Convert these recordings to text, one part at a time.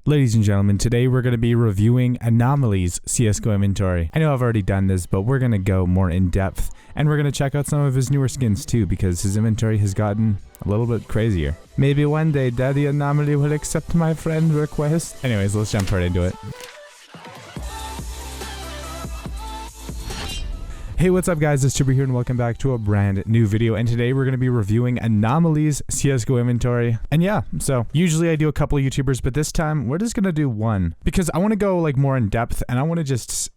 Ladies and gentlemen, today we're going to be reviewing Anomaly's CSGO inventory. I know I've already done this, but we're going to go more in depth, and we're going to check out some of his newer skins too, because his inventory has gotten a little bit crazier. Maybe one day Daddy Anomaly will accept my friend request. Anyways, let's jump right into it. Hey, what's up guys, it's Tuber here and welcome back to a brand new video, and today we're going to be reviewing Anomaly's CSGO inventory. And yeah, so usually I do a couple of YouTubers, but this time we're just going to do one because I want to go like more in depth, and I want to just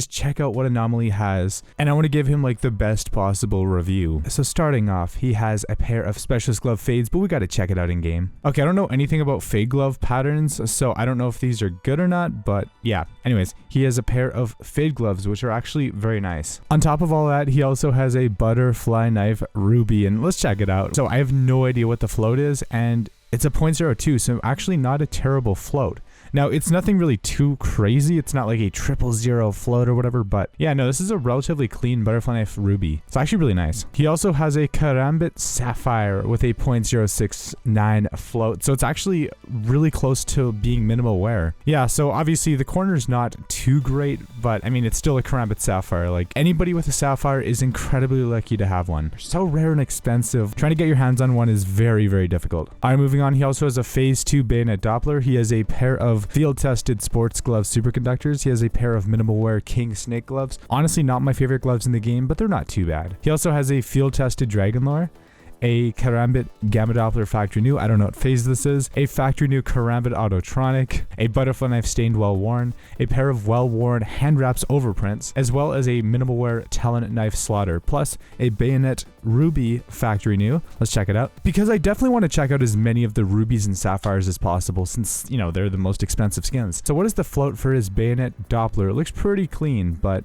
check out what Anomaly has, and I want to give him like the best possible review. So starting off, he has a pair of specialist glove fades, but we got to check it out in game. Okay, I don't know anything about fade glove patterns, so I don't know if these are good or not, but yeah. Anyways, he has a pair of fade gloves, which are actually very nice. On top of all that, he also has a butterfly knife ruby, and let's check it out. So I have no idea what the float is, and it's a 0.02, so actually not a terrible float. Now, it's nothing really too crazy. It's not like a 000 float or whatever, but yeah, no, this is a relatively clean butterfly knife ruby. It's actually really nice. He also has a karambit sapphire with a 0.069 float, so it's actually really close to being minimal wear. Yeah, so obviously the corner's not too great, but I mean, it's still a karambit sapphire. Like, anybody with a sapphire is incredibly lucky to have one. They're so rare and expensive. Trying to get your hands on one is very, very difficult. Alright, moving on, he also has a phase 2 bayonet Doppler. He has a pair of field-tested sports glove superconductors. He has a pair of minimal wear king snake gloves. Honestly, not my favorite gloves in the game, but they're not too bad. He also has a field-tested dragon lore, a karambit gamma Doppler factory new, I don't know what phase this is, a factory new karambit autotronic, a butterfly knife stained well worn, a pair of well worn hand wraps overprints, as well as a minimal wear Talon knife slaughter, plus a bayonet ruby factory new. Let's check it out, because I definitely want to check out as many of the rubies and sapphires as possible, since, you know, they're the most expensive skins. So what is the float for his bayonet Doppler? It looks pretty clean, but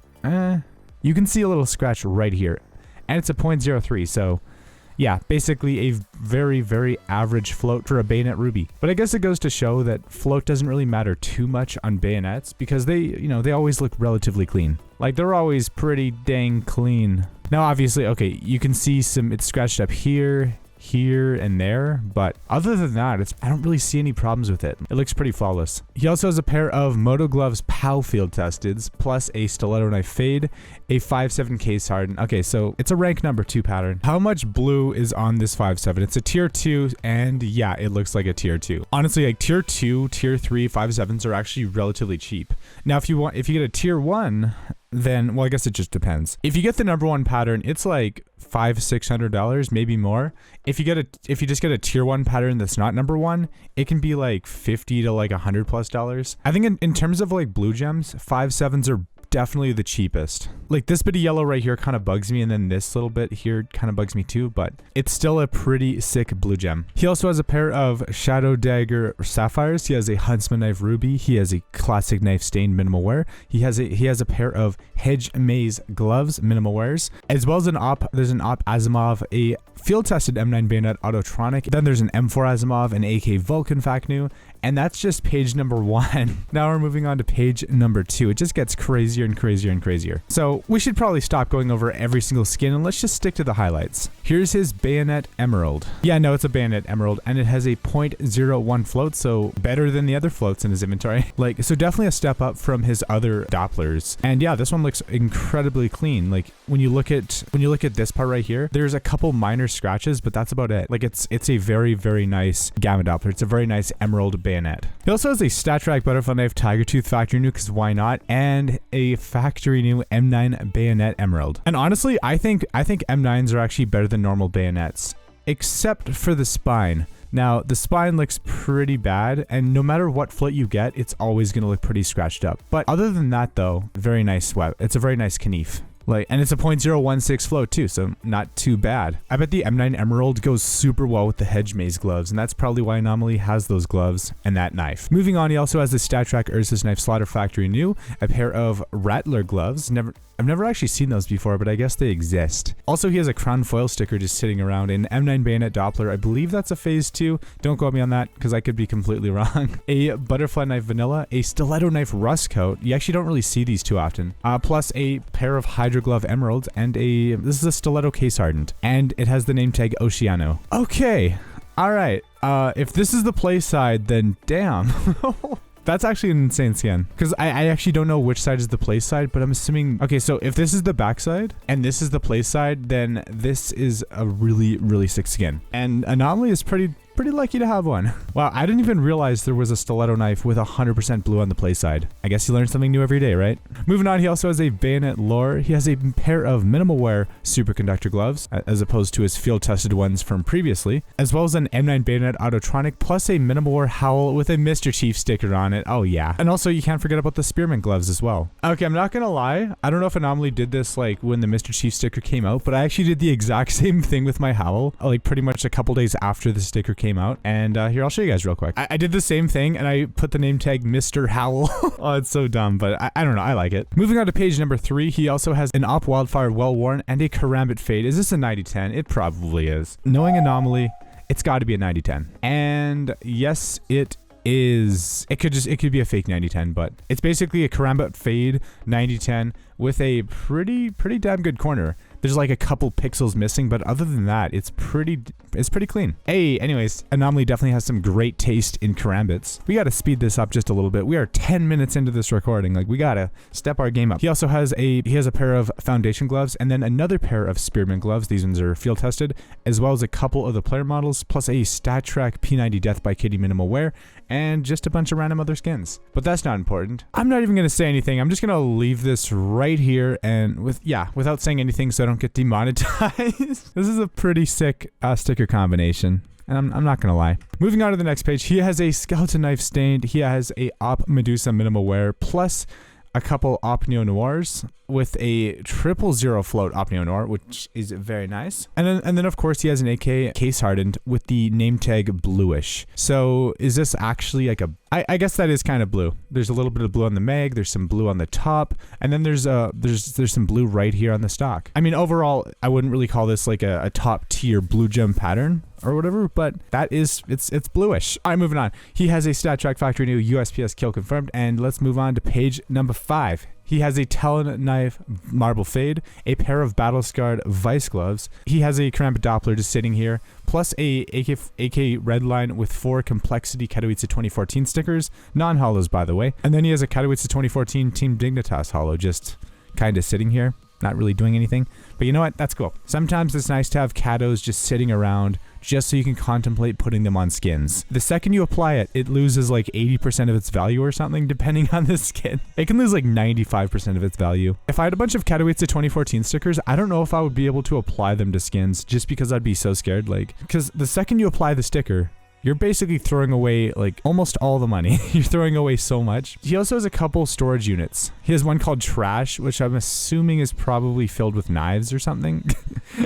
you can see a little scratch right here, and it's a 0.03, so yeah, basically a very, very average float for a bayonet ruby. But I guess it goes to show that float doesn't really matter too much on bayonets, because they, you know, they always look relatively clean. Like, they're always pretty dang clean. Now, obviously, okay, you can see it's scratched up here, and there, but other than that, I don't really see any problems with it. It looks pretty flawless. He also has a pair of Moto Gloves POW field testeds, plus a Stiletto knife fade, a 5.7 case hardened. Okay, so it's a rank number 2 pattern. How much blue is on this 5.7? It's a tier 2, and yeah, it looks like a tier 2. Honestly, like tier 2, tier 3, 5.7s are actually relatively cheap. Now, if you get a tier 1, then, well, I guess it just depends. If you get the number 1 pattern, it's like $500-$600, maybe more. If you just get a tier 1 pattern that's not number 1, it can be like $50 to like $100+. I think in terms of like blue gems, 5.7s are definitely the cheapest. Like, this bit of yellow right here kind of bugs me, and then this little bit here kind of bugs me too, but it's still a pretty sick blue gem. He also has a pair of shadow dagger sapphires. He has a huntsman knife ruby. He has a classic knife stained minimal wear. He has a pair of hedge maze gloves minimal wears, as well as there's an op Asimov, a field tested M9 bayonet autotronic. Then there's an M4 Asimov, an AK Vulcan fac new, and that's just page number 1. Now we're moving on to page number 2. It just gets crazier and crazier and crazier. So we should probably stop going over every single skin, and let's just stick to the highlights. Here's his bayonet emerald. Yeah, no, it's a bayonet emerald, and it has a 0.01 float, so better than the other floats in his inventory. Like, so definitely a step up from his other Dopplers. And yeah, this one looks incredibly clean. Like, when you look at this part right here, there's a couple minor scratches, but that's about it. Like, it's a very, very nice gamma Doppler. It's a very nice emerald bayonet. He also has a StatTrak butterfly knife tiger tooth factory new, because why not, and a factory new M9 bayonet emerald. And honestly, I think M9s are actually better than normal bayonets, except for the spine. Now, the spine looks pretty bad, and no matter what float you get, it's always going to look pretty scratched up. But other than that, though, very nice sweat. It's a very nice Knife. Like, and it's a 0.016 float too, so not too bad. I bet the M9 Emerald goes super well with the hedge maze gloves, and that's probably why Anomaly has those gloves and that knife. Moving on, he also has the StatTrak Ursus Knife Slaughter Factory new, a pair of Rattler gloves. I've never actually seen those before, but I guess they exist. Also, he has a crown foil sticker just sitting around, an M9 bayonet Doppler. I believe that's a phase 2. Don't quote me on that, because I could be completely wrong. A butterfly knife vanilla, a stiletto knife rust coat. You actually don't really see these too often. Plus a pair of Hydro Glove emeralds, and this is a stiletto case hardened, and it has the name tag Oceano. Okay. All right. If this is the play side, then damn. That's actually an insane skin. Because I actually don't know which side is the play side, but I'm assuming... Okay, so if this is the back side, and this is the play side, then this is a really, really sick skin. And Anomaly is pretty lucky to have one. Wow, I didn't even realize there was a stiletto knife with 100% blue on the play side. I guess you learn something new every day, right? Moving on, he also has a bayonet lore. He has a pair of minimal wear superconductor gloves, as opposed to his field-tested ones from previously, as well as an M9 bayonet autotronic, plus a minimal wear howl with a Mr. Chief sticker on it. Oh yeah. And also, you can't forget about the spearman gloves as well. Okay, I'm not gonna lie. I don't know if Anomaly did this like when the Mr. Chief sticker came out, but I actually did the exact same thing with my howl, like pretty much a couple days after the sticker came out. And here, I'll show you guys real quick. I did the same thing, and I put the name tag Mr. Howl. Oh, it's so dumb, but I don't know. I like it. Moving on to page number 3, he also has an Op Wildfire Well-Worn and a Karambit Fade. Is this a 90-10? It probably is. Knowing Anomaly, it's got to be a 90-10. And yes, it is. It could be a fake 90-10, but it's basically a Karambit Fade 90-10 with a pretty damn good corner. There's like a couple pixels missing, but other than that, it's pretty clean. Hey, anyways, Anomaly definitely has some great taste in karambits. We gotta speed this up just a little bit. We are 10 minutes into this recording. Like, we gotta step our game up. He also has a pair of foundation gloves and then another pair of spearman gloves. These ones are field tested, as well as a couple of the player models, plus a StatTrak P90 Death by Kitty minimal wear, and just a bunch of random other skins. But that's not important. I'm not even gonna say anything. I'm just gonna leave this right here and without saying anything so I don't get demonetized. This is a pretty sick sticker combination. And I'm not gonna lie. Moving on to the next page, he has a skeleton knife stained. He has a Op Medusa minimal wear, plus a couple Op Neo Noirs with a 000 float Op Neo Noir, which is very nice. And then of course he has an AK case hardened with the name tag bluish. So is this actually like a... I guess that is kind of blue. There's a little bit of blue on the mag, there's some blue on the top, and then there's some blue right here on the stock. I mean, overall, I wouldn't really call this like a top tier blue gem pattern or whatever, but it's bluish. All right, moving on. He has a StatTrak factory new USPS kill confirmed, and let's move on to page number 5. He has a Talon knife marble fade, a pair of battle scarred vice gloves. He has a Karambit Doppler just sitting here, plus a AK red line with 4 complexity Katowice 2014 stickers, non-hollows by the way. And then he has a Katowice 2014 Team Dignitas hollow just kind of sitting here, not really doing anything. But you know what? That's cool. Sometimes it's nice to have Katos just sitting around just so you can contemplate putting them on skins. The second you apply it, it loses like 80% of its value or something, depending on the skin. It can lose like 95% of its value. If I had a bunch of Katowice 2014 stickers, I don't know if I would be able to apply them to skins just because I'd be so scared. Like, because the second you apply the sticker, you're basically throwing away like almost all the money. You're throwing away so much. He also has a couple storage units. He has one called Trash, which I'm assuming is probably filled with knives or something.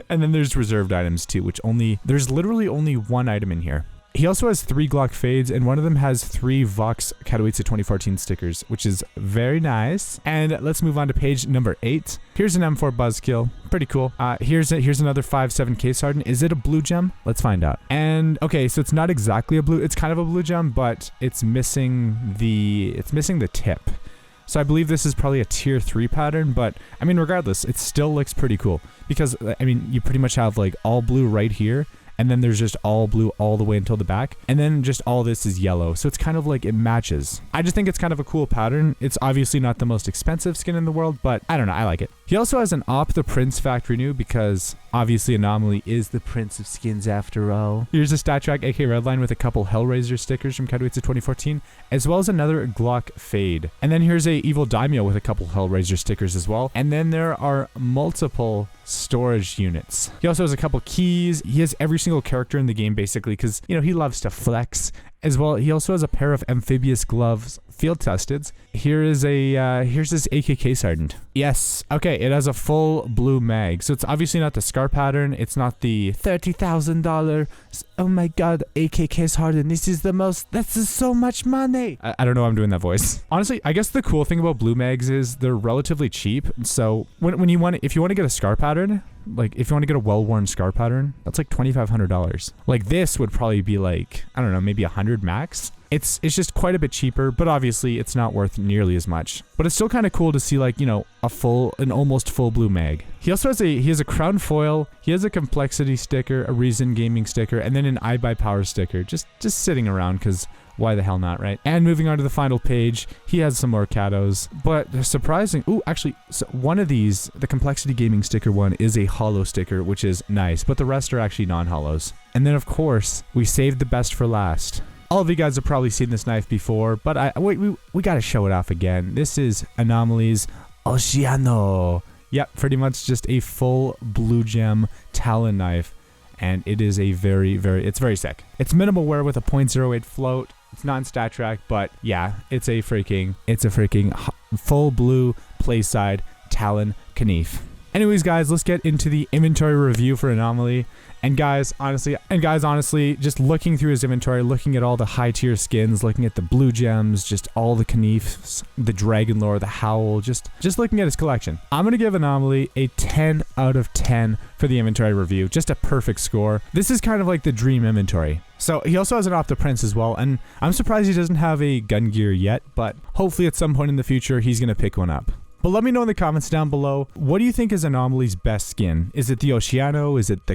And then there's reserved items too, which there's literally only one item in here. He also has 3 Glock fades, and one of them has 3 Vox Katowice 2014 stickers, which is very nice. And let's move on to page number 8. Here's an M4 buzzkill. Pretty cool. Here's another 5.7 case harden. Is it a blue gem? Let's find out. And okay, so it's not exactly a blue. It's kind of a blue gem, but it's missing the tip. So I believe this is probably a tier 3 pattern, but I mean, regardless, it still looks pretty cool because I mean, you pretty much have like all blue right here. And then there's just all blue all the way until the back. And then just all this is yellow. So it's kind of like it matches. I just think it's kind of a cool pattern. It's obviously not the most expensive skin in the world, but I don't know. I like it. He also has an Op the Prince factory new because obviously Anomaly is the prince of skins after all. Here's a StatTrak AK Redline with a couple Hellraiser stickers from Katowice 2014, as well as another Glock fade. And then here's a Evil Daimyo with a couple Hellraiser stickers as well. And then there are multiple storage units. He also has a couple keys. He has every single character in the game basically because, you know, he loves to flex. As well, he also has a pair of amphibious gloves, field tested. Here's this AK case hardened. Yes, okay, it has a full blue mag. So it's obviously not the SCAR pattern. It's not the $30,000. Oh my god, AK case hardened. This is so much money. I don't know why I'm doing that voice. Honestly, I guess the cool thing about blue mags is they're relatively cheap. So if you want to get a SCAR pattern, like if you want to get a well-worn SCAR pattern, that's like $2,500. Like this would probably be like, I don't know, maybe 100 max. It's just quite a bit cheaper, but obviously it's not worth nearly as much. But it's still kind of cool to see, like, you know, an almost full blue mag. He also has a crown foil, he has a complexity sticker, a Reason Gaming sticker, and then an iBuyPower sticker, just sitting around, because why the hell not, right? And moving on to the final page, he has some more Katos, but they're surprising. Ooh, actually, so one of these, the Complexity Gaming sticker one, is a hollow sticker, which is nice, but the rest are actually non-hollows. And then, of course, we saved the best for last. All of you guys have probably seen this knife before, but we gotta show it off again. This is Anomaly's Oceano. Yep, pretty much just a full blue gem Talon knife, and it is a it's very sick. It's minimal wear with a 0.08 float. It's not in StatTrak, but yeah, it's a freaking full blue playside Talon Knife. Anyways, guys, let's get into the inventory review for Anomaly. And guys, honestly, just looking through his inventory, looking at all the high tier skins, looking at the blue gems, just all the Kniefs, the Dragon Lore, the Howl, just looking at his collection. I'm gonna give Anomaly a 10 out of 10 for the inventory review, just a perfect score. This is kind of like the dream inventory. So he also has an Optoprince as well, and I'm surprised he doesn't have a gun gear yet, but hopefully at some point in the future he's gonna pick one up. But let me know in the comments down below, what do you think is Anomaly's best skin? Is it the Oceano? Is it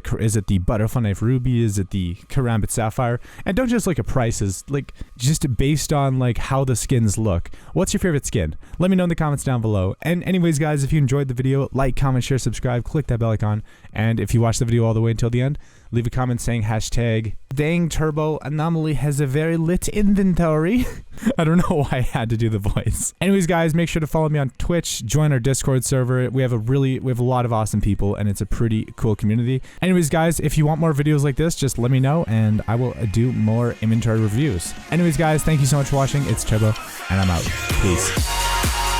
the Butterfly Knife Ruby? Is it the Karambit Sapphire? And don't just look at prices, like just based on like how the skins look. What's your favorite skin? Let me know in the comments down below. And anyways, guys, if you enjoyed the video, like, comment, share, subscribe, click that bell icon. And if you watched the video all the way until the end, leave a comment saying hashtag dang turbo Anomaly has a very lit inventory. I don't know why I had to do the voice. Anyways, guys, make sure to follow me on Twitch, join our Discord server. We have a lot of awesome people, and it's a pretty cool community. Anyways, guys, if you want more videos like this, just let me know and I will do more inventory reviews. Anyways, guys, thank you so much for watching. It's Turbo and I'm out. Peace.